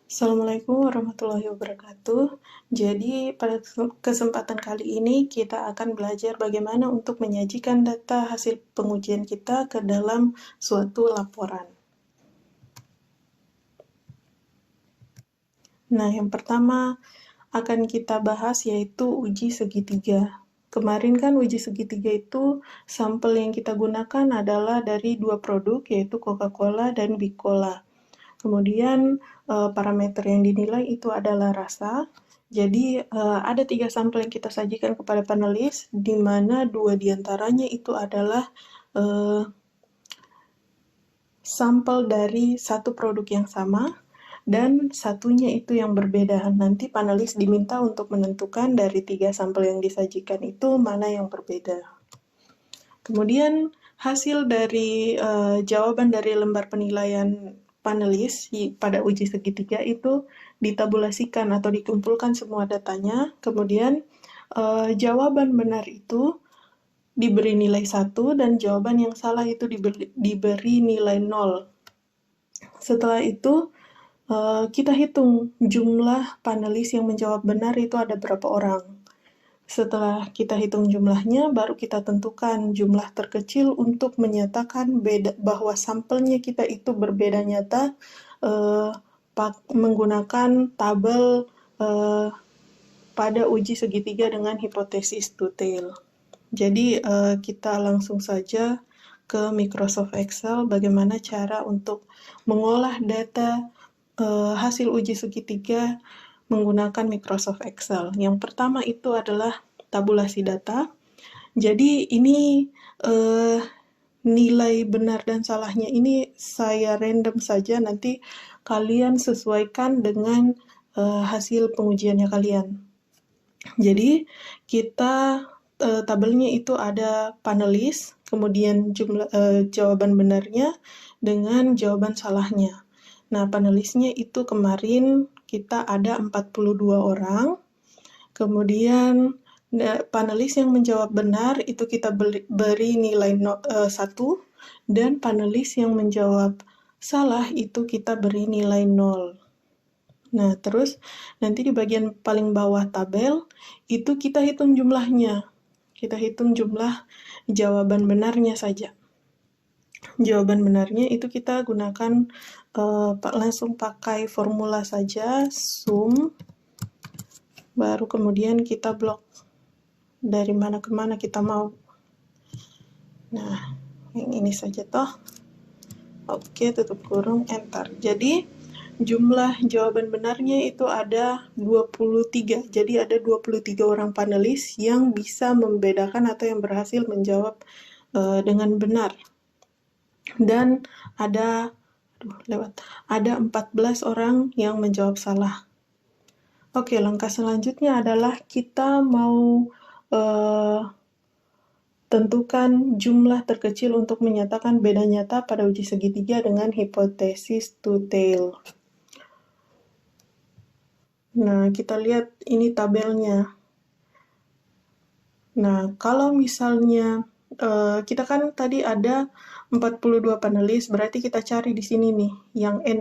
Assalamualaikum warahmatullahi wabarakatuh. Jadi, pada kesempatan kali ini kita akan belajar bagaimana untuk menyajikan data hasil pengujian kita ke dalam suatu laporan. Nah, yang pertama akan kita bahas yaitu uji segitiga. Kemarin kan uji segitiga itu sampel yang kita gunakan adalah dari dua produk yaitu Coca-Cola dan Bicola. Kemudian parameter yang dinilai itu adalah rasa. Jadi ada 3 sampel yang kita sajikan kepada panelis, di mana 2 diantaranya itu adalah sampel dari satu produk yang sama, dan satunya itu yang berbeda. Nanti panelis diminta untuk menentukan dari 3 sampel yang disajikan itu mana yang berbeda. Kemudian hasil dari jawaban dari lembar penilaian panelis pada uji segitiga itu ditabulasikan atau dikumpulkan semua datanya, kemudian jawaban benar itu diberi nilai 1 dan jawaban yang salah itu diberi nilai 0. Setelah itu kita hitung jumlah panelis yang menjawab benar itu ada berapa orang. Setelah kita hitung jumlahnya, baru kita tentukan jumlah terkecil untuk menyatakan bahwa sampelnya kita itu berbeda nyata menggunakan tabel pada uji segitiga dengan hipotesis two-tail. Jadi kita langsung saja ke Microsoft Excel bagaimana cara untuk mengolah data hasil uji segitiga menggunakan Microsoft Excel. Yang pertama itu adalah tabulasi data. Jadi ini nilai benar dan salahnya ini saya random saja, nanti kalian sesuaikan dengan hasil pengujiannya kalian. Jadi kita tabelnya itu ada panelis, kemudian jumlah jawaban benarnya dengan jawaban salahnya. Nah, panelisnya itu kemarin kita ada 42 orang, kemudian panelis yang menjawab benar itu kita beri nilai 1, dan panelis yang menjawab salah itu kita beri nilai 0. Nah, terus nanti di bagian paling bawah tabel itu kita hitung jumlahnya. Kita hitung jumlah jawaban benarnya saja. Jawaban benarnya itu kita gunakan langsung pakai formula saja, sum, baru kemudian kita blok dari mana ke mana kita mau. Nah, yang ini saja toh. Oke, tutup kurung, enter. Jadi jumlah jawaban benarnya itu ada 23. Jadi ada 23 orang panelis yang bisa membedakan atau yang berhasil menjawab dengan benar. Dan ada 14 orang yang menjawab salah. Oke, langkah selanjutnya adalah kita mau tentukan jumlah terkecil untuk menyatakan beda nyata pada uji segitiga dengan hipotesis two-tail. Nah, kita lihat ini tabelnya. Nah, kalau misalnya kita kan tadi ada 42 panelis, berarti kita cari di sini nih. Yang N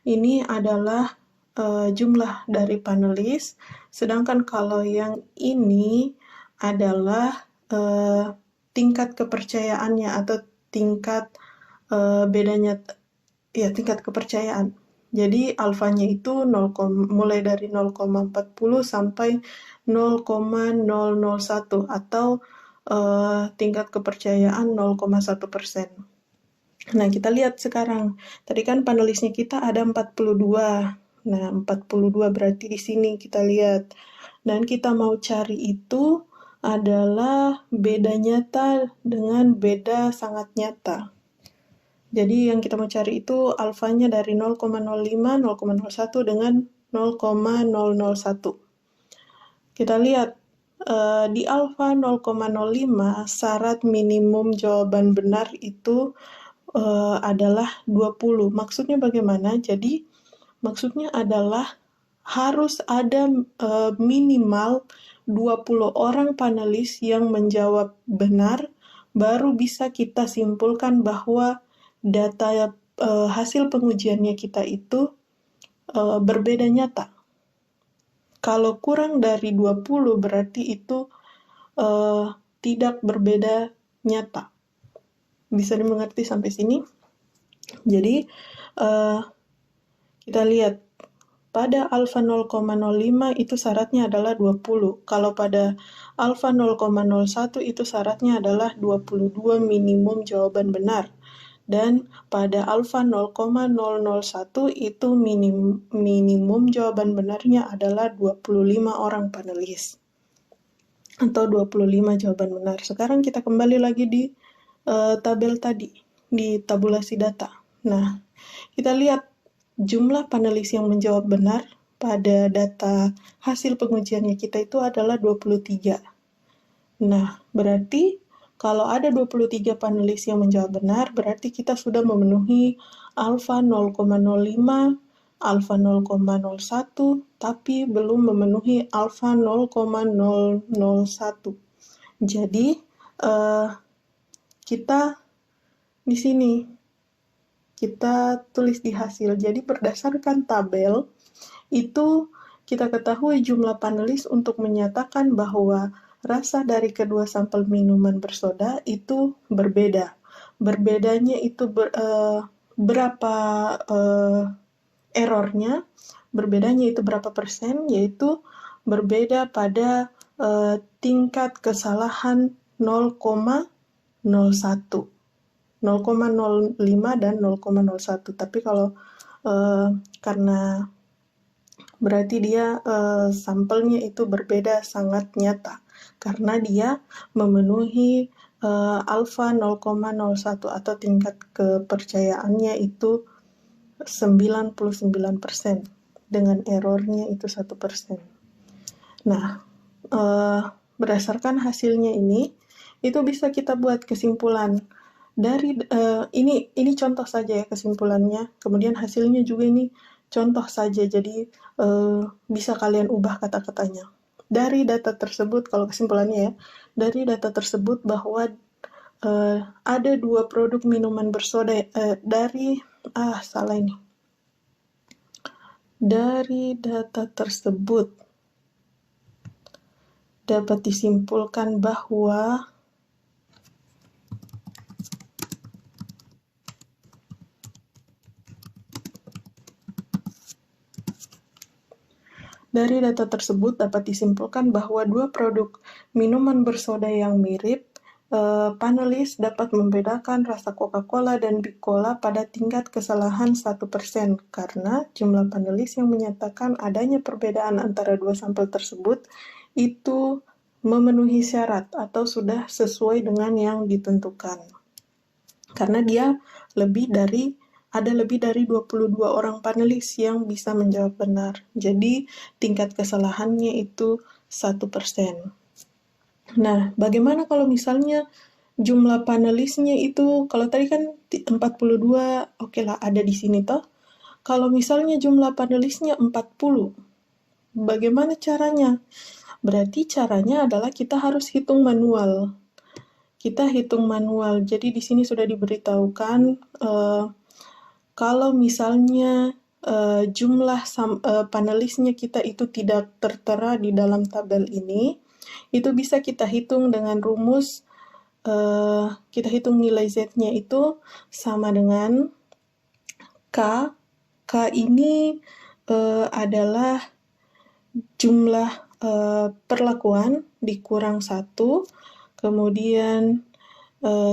ini adalah jumlah dari panelis, sedangkan kalau yang ini adalah tingkat kepercayaannya atau tingkat bedanya, ya tingkat kepercayaan. Jadi alfanya itu mulai dari 0,40 sampai 0,001 atau tingkat kepercayaan 0,1%. Nah, kita lihat sekarang. Tadi kan panelisnya kita ada 42. Nah, 42 berarti di sini kita lihat. Dan kita mau cari itu adalah beda nyata dengan beda sangat nyata. Jadi yang kita mau cari itu alfanya dari 0,05, 0,01 dengan 0,001. Kita lihat di alfa 0,05 syarat minimum jawaban benar itu adalah 20. Maksudnya bagaimana? Jadi maksudnya adalah harus ada minimal 20 orang panelis yang menjawab benar, baru bisa kita simpulkan bahwa data hasil pengujiannya kita itu berbeda nyata. Kalau kurang dari 20 berarti itu tidak berbeda nyata. Bisa dimengerti sampai sini? Jadi, kita lihat pada alfa 0,05 itu syaratnya adalah 20. Kalau pada alfa 0,01 itu syaratnya adalah 22 minimum jawaban benar. Dan pada alfa 0,001 itu minimum jawaban benarnya adalah 25 orang panelis. Atau 25 jawaban benar. Sekarang kita kembali lagi di tabel tadi, di tabulasi data. Nah, kita lihat jumlah panelis yang menjawab benar pada data hasil pengujiannya kita itu adalah 23. Nah, berarti kalau ada 23 panelis yang menjawab benar, berarti kita sudah memenuhi alfa 0,05, alfa 0,01, tapi belum memenuhi alfa 0,001. Jadi, kita di sini kita tulis di hasil. Jadi berdasarkan tabel itu kita ketahui jumlah panelis untuk menyatakan bahwa rasa dari kedua sampel minuman bersoda itu berbeda. Berbedanya itu berapa errornya, berbedanya itu berapa persen, yaitu berbeda pada tingkat kesalahan 0,01. 0,05 dan 0,01. Tapi kalau karena berarti dia sampelnya itu berbeda sangat nyata karena dia memenuhi alfa 0,01 atau tingkat kepercayaannya itu 99% dengan errornya itu 1%. Nah, berdasarkan hasilnya ini itu bisa kita buat kesimpulan dari ini contoh saja ya kesimpulannya, kemudian hasilnya juga ini contoh saja, jadi bisa kalian ubah kata-katanya. Dari data tersebut, kalau kesimpulannya ya, dari data tersebut bahwa ada 2 produk minuman bersoda dari data tersebut dapat disimpulkan bahwa dari data tersebut dapat disimpulkan bahwa 2 produk minuman bersoda yang mirip, panelis dapat membedakan rasa Coca-Cola dan Big Cola pada tingkat kesalahan 1% karena jumlah panelis yang menyatakan adanya perbedaan antara 2 sampel tersebut itu memenuhi syarat atau sudah sesuai dengan yang ditentukan. Karena dia ada lebih dari 22 orang panelis yang bisa menjawab benar. Jadi tingkat kesalahannya itu 1%. Nah, bagaimana kalau misalnya jumlah panelisnya itu, kalau tadi kan 42, oke lah ada di sini toh. Kalau misalnya jumlah panelisnya 40, bagaimana caranya? Berarti caranya adalah kita harus hitung manual. Kita hitung manual. Jadi di sini sudah diberitahukan kalau misalnya jumlah panelisnya kita itu tidak tertera di dalam tabel ini, itu bisa kita hitung dengan rumus, kita hitung nilai Z-nya itu sama dengan K. K ini adalah jumlah perlakuan dikurang 1, kemudian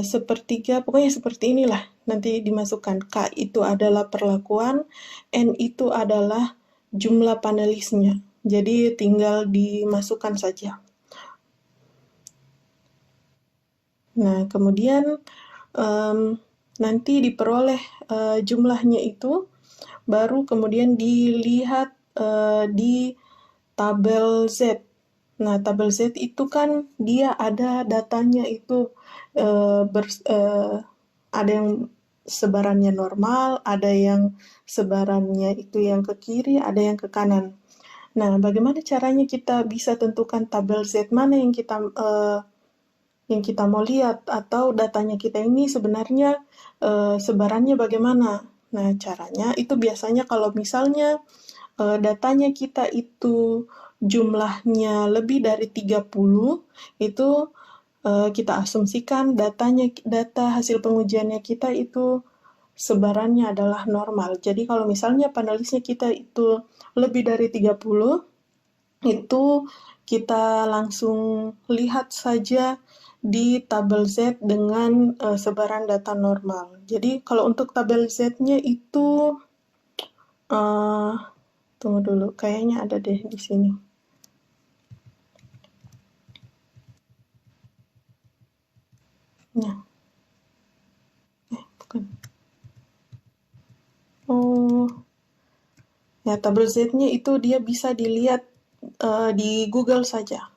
sepertiga, pokoknya seperti inilah nanti dimasukkan. K itu adalah perlakuan, N itu adalah jumlah panelisnya. Jadi tinggal dimasukkan saja. Nah, kemudian nanti diperoleh jumlahnya itu, baru kemudian dilihat di tabel Z. Nah, tabel Z itu kan dia ada datanya itu ada yang sebarannya normal, ada yang sebarannya itu yang ke kiri, ada yang ke kanan. Nah, bagaimana caranya kita bisa tentukan tabel Z mana yang kita mau lihat, atau datanya kita ini sebenarnya sebarannya bagaimana? Nah, caranya itu biasanya kalau misalnya datanya kita itu jumlahnya lebih dari 30, itu kita asumsikan data hasil pengujiannya kita itu sebarannya adalah normal. Jadi kalau misalnya panelisnya kita itu lebih dari 30, itu kita langsung lihat saja di tabel Z dengan sebaran data normal. Jadi kalau untuk tabel Z-nya itu tunggu dulu, kayaknya ada deh di sini. Nah, bukan. Oh, ya tabel Z-nya itu dia bisa dilihat di Google saja.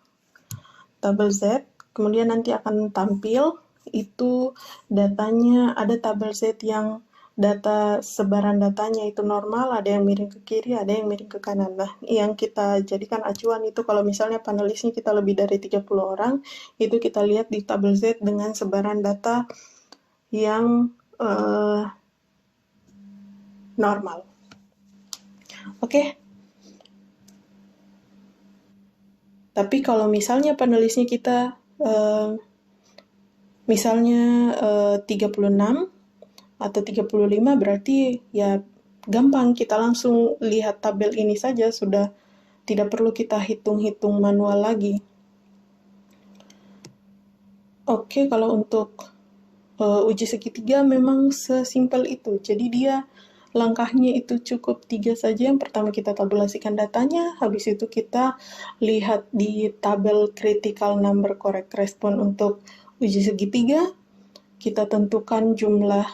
Tabel Z, kemudian nanti akan tampil itu datanya, ada tabel Z yang data sebaran datanya itu normal, ada yang miring ke kiri, ada yang miring ke kanan. Nah, yang kita jadikan acuan itu kalau misalnya panelisnya kita lebih dari 30 orang, itu kita lihat di tabel Z dengan sebaran data yang normal. Oke. Tapi kalau misalnya panelisnya kita misalnya 36 atau 35, berarti ya gampang, kita langsung lihat tabel ini saja, sudah tidak perlu kita hitung-hitung manual lagi. Oke, kalau untuk uji segitiga memang sesimpel itu. Jadi dia langkahnya itu cukup 3 saja. Yang pertama kita tabulasikan datanya, habis itu kita lihat di tabel critical number correct response untuk uji segitiga, kita tentukan jumlah,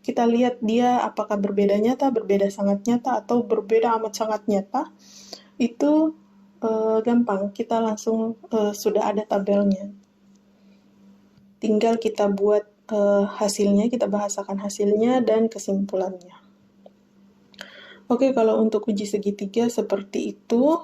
kita lihat dia apakah berbeda nyata, berbeda sangat nyata, atau berbeda amat sangat nyata. Itu gampang, kita langsung sudah ada tabelnya. Tinggal kita buat hasilnya, kita bahasakan hasilnya dan kesimpulannya. Oke, kalau untuk uji segitiga seperti itu.